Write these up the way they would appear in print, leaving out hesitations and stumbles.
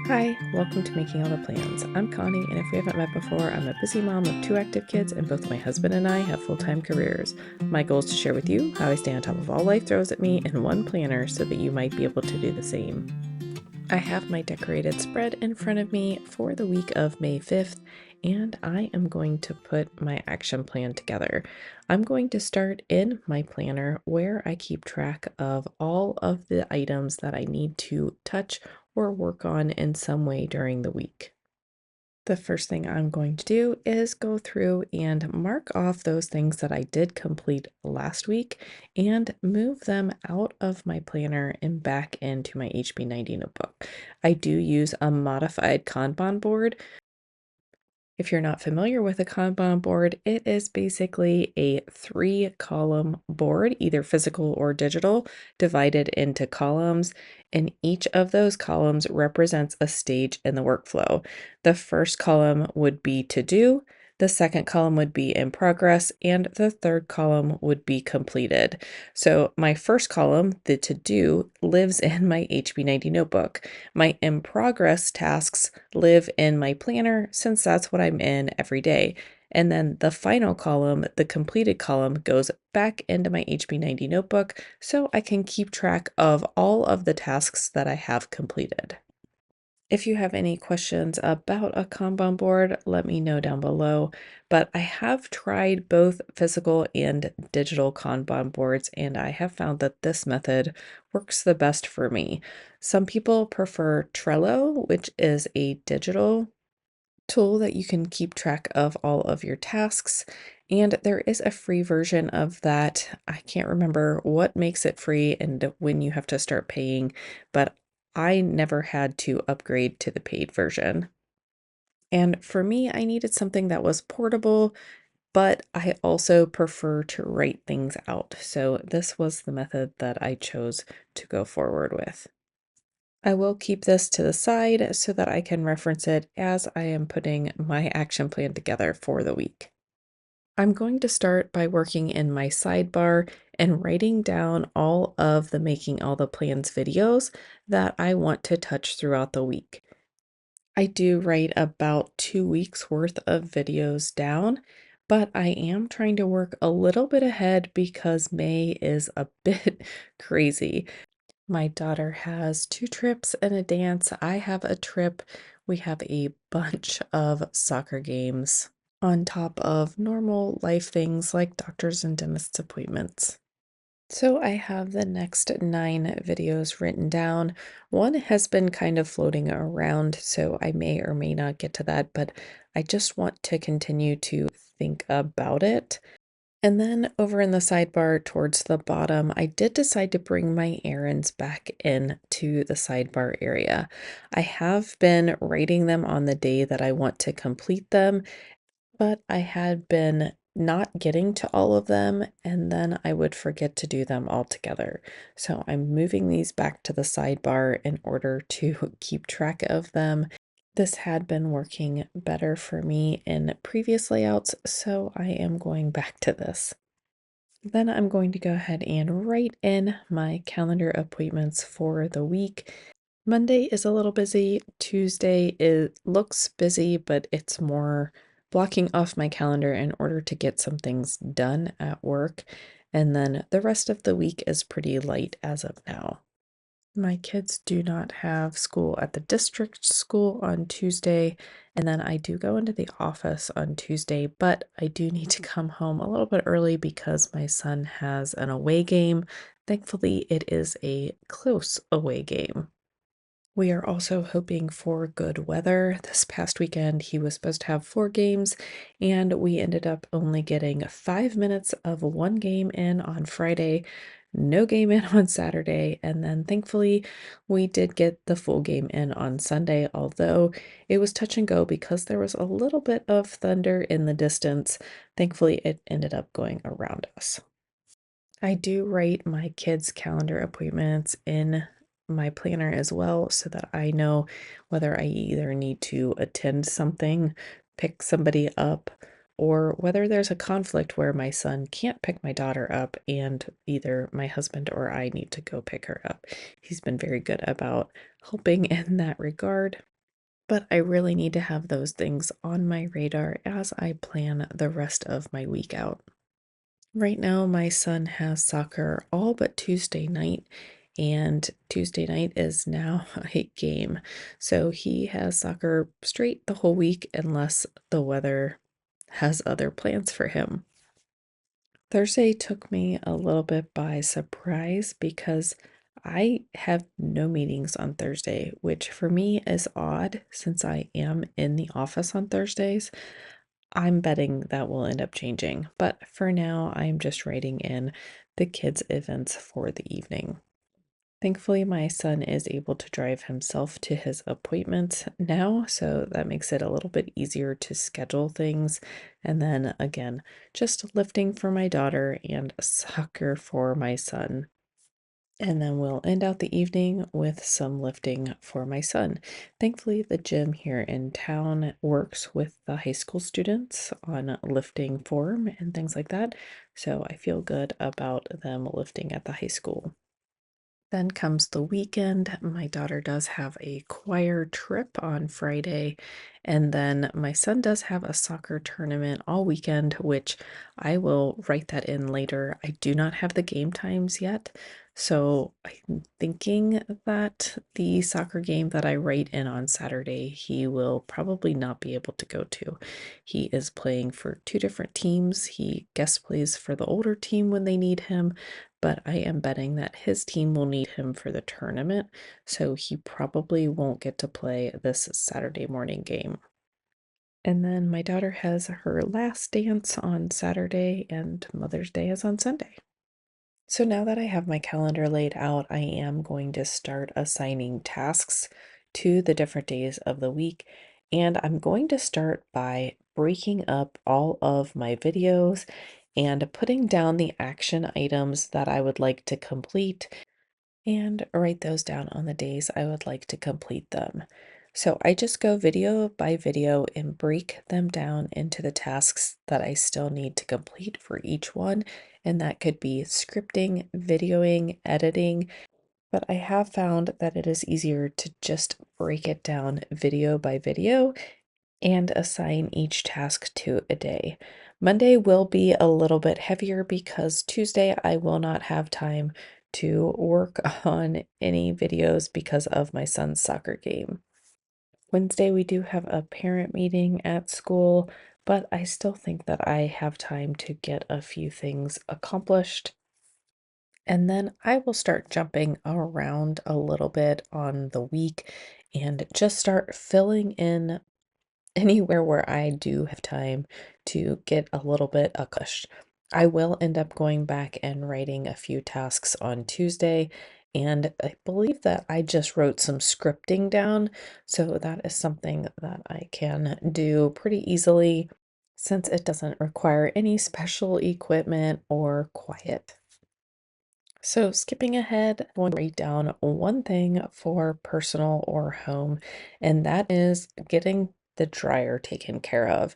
Hi, welcome to Making All the Plans. I'm Connie, and if we haven't met before, I'm a busy mom of two active kids, and both my husband and I have full-time careers. My goal is to share with you how I stay on top of all life throws at me in one planner so that you might be able to do the same. I have my decorated spread in front of me for the week of May 5th, and I am going to put my action plan together. I'm going to start in my planner where I keep track of all of the items that I need to touch or work on in some way during the week. The first thing I'm going to do is go through and mark off those things that I did complete last week and move them out of my planner and back into my HB90 notebook. I do use a modified Kanban board. If you're not familiar with a Kanban board, it is basically a 3-column board, either physical or digital, divided into columns, and each of those columns represents a stage in the workflow. The first column would be to do, the second column would be in progress, and the third column would be completed. So my first column, the to do, lives in my HB90 notebook. My in progress tasks live in my planner since that's what I'm in every day. And then the final column, the completed column, goes back into my HB90 notebook so I can keep track of all of the tasks that I have completed. If you have any questions about a Kanban board, let me know down below. But I have tried both physical and digital Kanban boards, and I have found that this method works the best for me. Some people prefer Trello, which is a digital tool that you can keep track of all of your tasks. And there is a free version of that. I can't remember what makes it free and when you have to start paying, but I never had to upgrade to the paid version. And for me, I needed something that was portable, but I also prefer to write things out. So this was the method that I chose to go forward with. I will keep this to the side so that I can reference it as I am putting my action plan together for the week. I'm going to start by working in my sidebar and writing down all of the Making All the Plans videos that I want to touch throughout the week. I do write about 2 weeks worth of videos down, but I am trying to work a little bit ahead because May is a bit crazy. My daughter has 2 trips and a dance. I have a trip. We have a bunch of soccer games on top of normal life things like doctors and dentist appointments. So I have the next 9 videos written down. One has been kind of floating around, so I may or may not get to that, but I just want to continue to think about it. And then over in the sidebar towards the bottom, I did decide to bring my errands back in to the sidebar area. I have been writing them on the day that I want to complete them, but I had been not getting to all of them, and then I would forget to do them all together. So I'm moving these back to the sidebar in order to keep track of them. This had been working better for me in previous layouts, so I am going back to this. Then I'm going to go ahead and write in my calendar appointments for the week. Monday is a little busy. Tuesday looks busy, but it's more blocking off my calendar in order to get some things done at work. And then the rest of the week is pretty light as of now. My kids do not have school at the district school on Tuesday, and then I do go into the office on Tuesday, but I do need to come home a little bit early because my son has an away game. Thankfully, it is a close away game. We are also hoping for good weather. This past weekend, he was supposed to have 4 games, and we ended up only getting 5 minutes of one game in on Friday, no game in on Saturday, and then thankfully we did get the full game in on Sunday, although it was touch and go because there was a little bit of thunder in the distance. Thankfully, it ended up going around us. I do write my kids' calendar appointments in my planner as well so that I know whether I either need to attend something, pick somebody up, or whether there's a conflict where my son can't pick my daughter up and either my husband or I need to go pick her up. He's been very good about helping in that regard. but I really need to have those things on my radar as I plan the rest of my week out. Right now, my son has soccer all but Tuesday night, and Tuesday night is now a game. So he has soccer straight the whole week unless the weather has other plans for him. Thursday took me a little bit by surprise because I have no meetings on Thursday, which for me is odd since I am in the office on Thursdays. I'm betting that will end up changing, but for now, I'm just writing in the kids' events for the evening. Thankfully, my son is able to drive himself to his appointments now, so that makes it a little bit easier to schedule things. And then again, just lifting for my daughter and soccer for my son. And then we'll end out the evening with some lifting for my son. Thankfully, the gym here in town works with the high school students on lifting form and things like that. So I feel good about them lifting at the high school. Then comes the weekend. My daughter does have a choir trip on Friday, and then my son does have a soccer tournament all weekend, which I will write that in later. I do not have the game times yet, so I'm thinking that the soccer game that I write in on Saturday, he will probably not be able to go to. He is playing for two different teams. He guest plays for the older team when they need him, but I am betting that his team will need him for the tournament, so he probably won't get to play this Saturday morning game. And then my daughter has her last dance on Saturday, and Mother's Day is on Sunday. So now that I have my calendar laid out, I am going to start assigning tasks to the different days of the week. And I'm going to start by breaking up all of my videos and putting down the action items that I would like to complete and write those down on the days I would like to complete them. So I just go video by video and break them down into the tasks that I still need to complete for each one. And that could be scripting, videoing, editing. But I have found that it is easier to just break it down video by video and assign each task to a day. Monday will be a little bit heavier because Tuesday I will not have time to work on any videos because of my son's soccer game. Wednesday, we do have a parent meeting at school, but I still think that I have time to get a few things accomplished. And then I will start jumping around a little bit on the week and just start filling in anywhere where I do have time to get a little bit accomplished. I will end up going back and writing a few tasks on Tuesday, and I believe that I just wrote some scripting down, so that is something that I can do pretty easily since it doesn't require any special equipment or quiet. So, skipping ahead, I want to write down one thing for personal or home, and that is getting the dryer taken care of.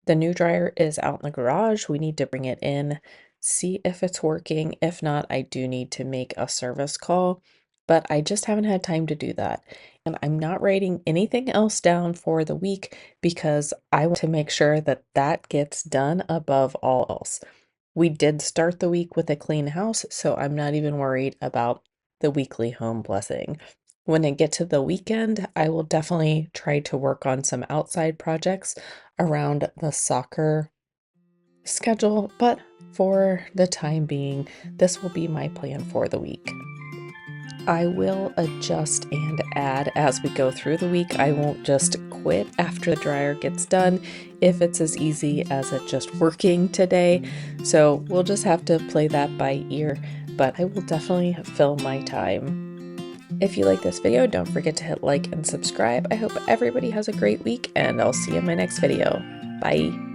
The new dryer is out in the garage. We need to bring it in, see if it's working. If not, I do need to make a service call, but I just haven't had time to do that. And I'm not writing anything else down for the week because I want to make sure that that gets done above all else. We did start the week with a clean house, so I'm not even worried about the weekly home blessing. When I get to the weekend, I will definitely try to work on some outside projects around the soccer schedule, but for the time being, this will be my plan for the week. I will adjust and add as we go through the week. I won't just quit after the dryer gets done if it's as easy as it just working today. So we'll just have to play that by ear, but I will definitely fill my time. If you like this video, don't forget to hit like and subscribe. I hope everybody has a great week, and I'll see you in my next video. Bye.